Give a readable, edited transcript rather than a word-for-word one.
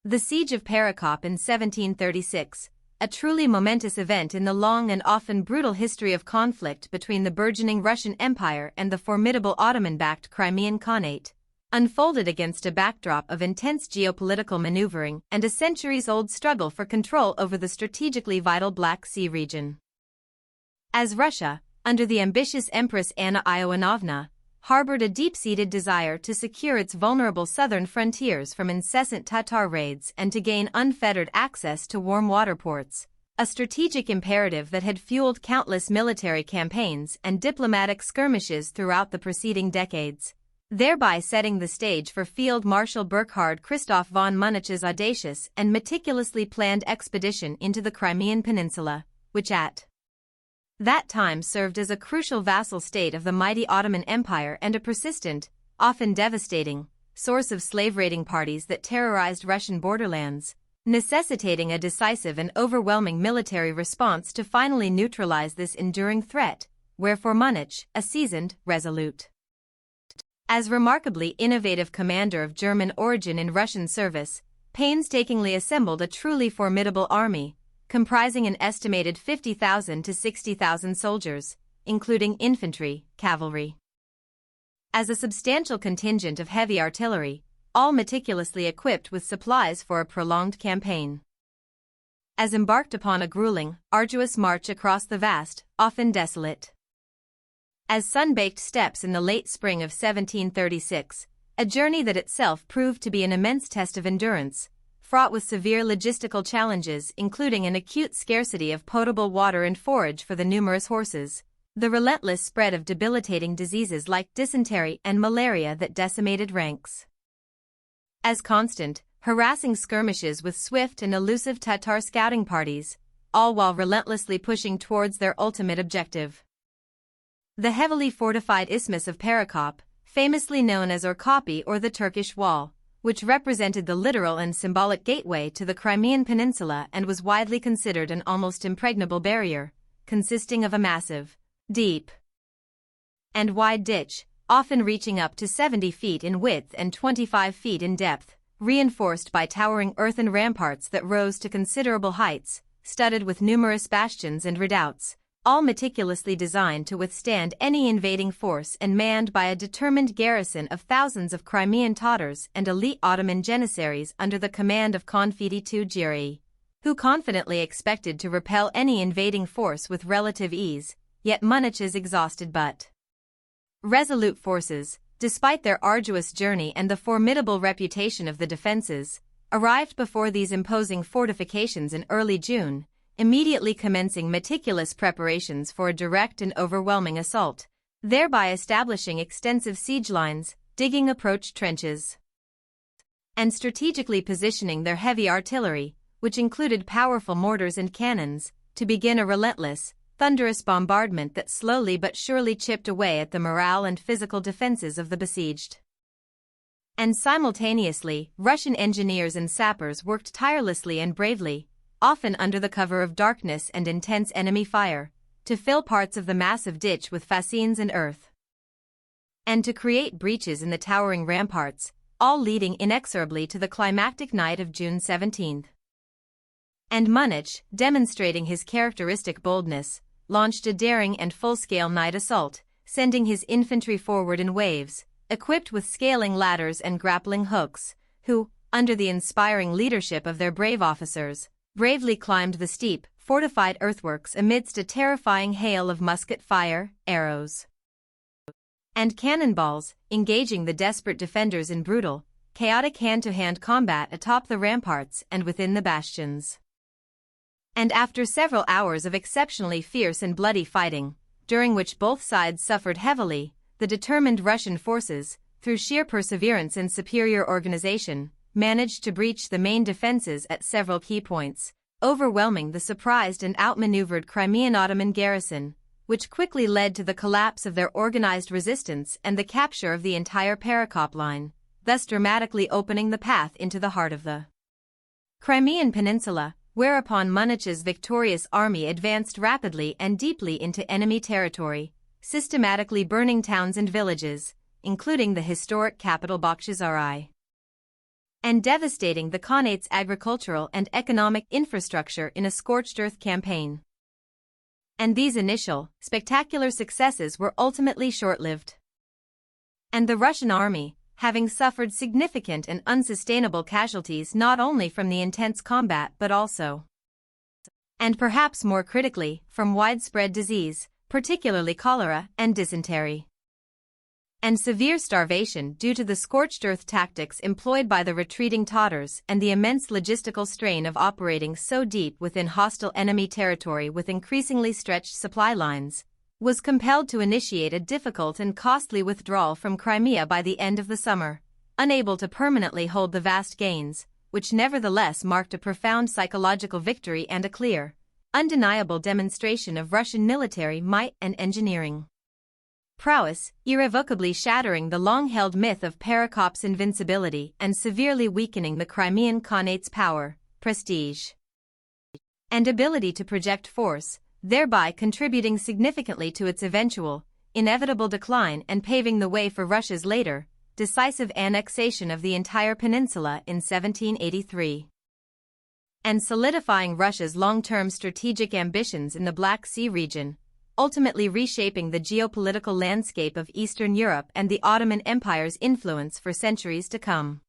The Siege of Perekop in 1736, a truly momentous event in the long and often brutal history of conflict between the burgeoning Russian Empire and the formidable Ottoman-backed Crimean Khanate, unfolded against a backdrop of intense geopolitical maneuvering and a centuries-old struggle for control over the strategically vital Black Sea region. As Russia, under the ambitious Empress Anna Ioannovna, harbored a deep-seated desire to secure its vulnerable southern frontiers from incessant Tatar raids and to gain unfettered access to warm water ports, a strategic imperative that had fueled countless military campaigns and diplomatic skirmishes throughout the preceding decades, thereby setting the stage for Field Marshal Burkhard Christoph von Münch's audacious and meticulously planned expedition into the Crimean Peninsula, which at that time served as a crucial vassal state of the mighty Ottoman Empire and a persistent, often devastating, source of slave-raiding parties that terrorized Russian borderlands, necessitating a decisive and overwhelming military response to finally neutralize this enduring threat, wherefore Munich, a seasoned, resolute, as remarkably innovative commander of German origin in Russian service, painstakingly assembled a truly formidable army, comprising an estimated 50,000 to 60,000 soldiers, including infantry, cavalry, as a substantial contingent of heavy artillery, all meticulously equipped with supplies for a prolonged campaign. As embarked upon a grueling, arduous march across the vast, often desolate, as sun-baked steppes in the late spring of 1736, a journey that itself proved to be an immense test of endurance, fraught with severe logistical challenges including an acute scarcity of potable water and forage for the numerous horses, the relentless spread of debilitating diseases like dysentery and malaria that decimated ranks, as constant, harassing skirmishes with swift and elusive Tatar scouting parties, all while relentlessly pushing towards their ultimate objective. The heavily fortified Isthmus of Perekop, famously known as Orkopi or the Turkish Wall, which represented the literal and symbolic gateway to the Crimean Peninsula and was widely considered an almost impregnable barrier, consisting of a massive, deep, and wide ditch, often reaching up to 70 feet in width and 25 feet in depth, reinforced by towering earthen ramparts that rose to considerable heights, studded with numerous bastions and redoubts, all meticulously designed to withstand any invading force and manned by a determined garrison of thousands of Crimean Tatars and elite Ottoman janissaries under the command of Confidi Tugiri, who confidently expected to repel any invading force with relative ease, yet Munich's exhausted but resolute forces, despite their arduous journey and the formidable reputation of the defenses, arrived before these imposing fortifications in early June, immediately commencing meticulous preparations for a direct and overwhelming assault, thereby establishing extensive siege lines, digging approach trenches, and strategically positioning their heavy artillery, which included powerful mortars and cannons, to begin a relentless, thunderous bombardment that slowly but surely chipped away at the morale and physical defenses of the besieged. And simultaneously, Russian engineers and sappers worked tirelessly and bravely, often under the cover of darkness and intense enemy fire, to fill parts of the massive ditch with fascines and earth, and to create breaches in the towering ramparts, all leading inexorably to the climactic night of June 17. And Munich, demonstrating his characteristic boldness, launched a daring and full-scale night assault, sending his infantry forward in waves, equipped with scaling ladders and grappling hooks, who, under the inspiring leadership of their brave officers, bravely climbed the steep, fortified earthworks amidst a terrifying hail of musket fire, arrows, and cannonballs, engaging the desperate defenders in brutal, chaotic hand-to-hand combat atop the ramparts and within the bastions. And after several hours of exceptionally fierce and bloody fighting, during which both sides suffered heavily, the determined Russian forces, through sheer perseverance and superior organization, managed to breach the main defenses at several key points, overwhelming the surprised and outmaneuvered Crimean Ottoman garrison, which quickly led to the collapse of their organized resistance and the capture of the entire Perekop line, thus dramatically opening the path into the heart of the Crimean Peninsula, whereupon Munich's victorious army advanced rapidly and deeply into enemy territory, systematically burning towns and villages, including the historic capital Bakhchisarai. and devastating the Khanate's agricultural and economic infrastructure in a scorched earth campaign. And these initial, spectacular successes were ultimately short-lived. And the Russian army, having suffered significant and unsustainable casualties not only from the intense combat but also, and perhaps more critically, from widespread disease, particularly cholera and dysentery, and severe starvation due to the scorched earth tactics employed by the retreating Tatars and the immense logistical strain of operating so deep within hostile enemy territory with increasingly stretched supply lines, was compelled to initiate a difficult and costly withdrawal from Crimea by the end of the summer, unable to permanently hold the vast gains, which nevertheless marked a profound psychological victory and a clear, undeniable demonstration of Russian military might and engineering prowess, irrevocably shattering the long-held myth of Perekop's invincibility and severely weakening the Crimean Khanate's power, prestige, and ability to project force, thereby contributing significantly to its eventual, inevitable decline and paving the way for Russia's later, decisive annexation of the entire peninsula in 1783. And solidifying Russia's long-term strategic ambitions in the Black Sea region, ultimately reshaping the geopolitical landscape of Eastern Europe and the Ottoman Empire's influence for centuries to come.